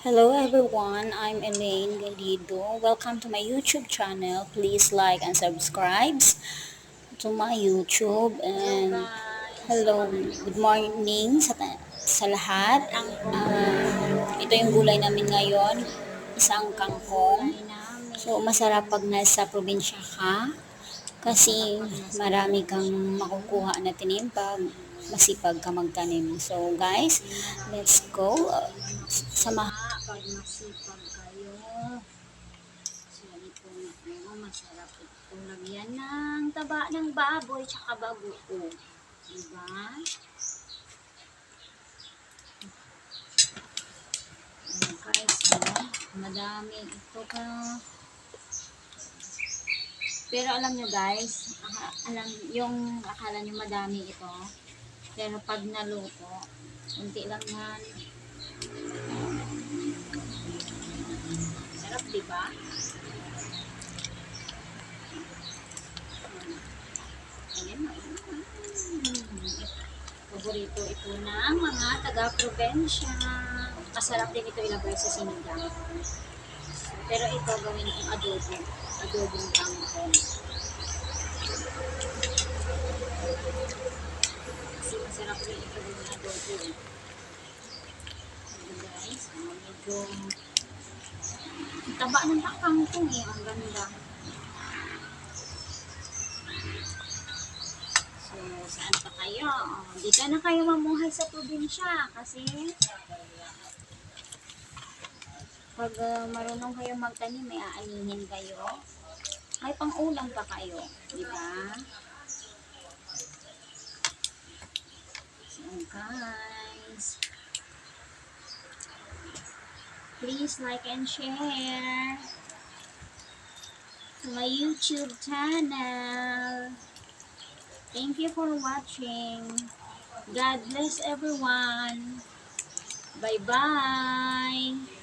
Hello everyone, I'm Elaine Galido. Welcome to my YouTube channel. Please like and subscribe to my YouTube. And hello, good morning sa lahat. Ito yung gulay namin ngayon, isang kangkong. So masarap pag nasa probinsya ka kasi marami kang makukuha na tinim pag masipag ka magtanim. So guys, let's go. Samahan pag masipag kayo. So, ito na po, masarap ito. Lagyan ng taba ng baboy tsaka bagoong. Diba? Ayan guys, madami ito ka. Pero alam nyo guys, yung akala nyo madami ito. Pero pag naluto, unti lang yan. Sarap, diba? Ayan, paborito ito ng mga taga-probinsya. Masarap din ito ilagay sa sinigang. Pero ito gawin kong adobo. Adobong kangkong. Kasi masarap din ito ng adobo. Ayan guys, medyo taba ng kangkong eh. Ang ganda. So, saan pa kayo? Di ka na kayo mamuhay sa probinsya kasi pag marunong kayo magtanim, may aanihin kayo. May pang-ulam pa kayo. Diba? So, guys, please like and share to my YouTube channel. Thank you for watching. God bless everyone. Bye-bye.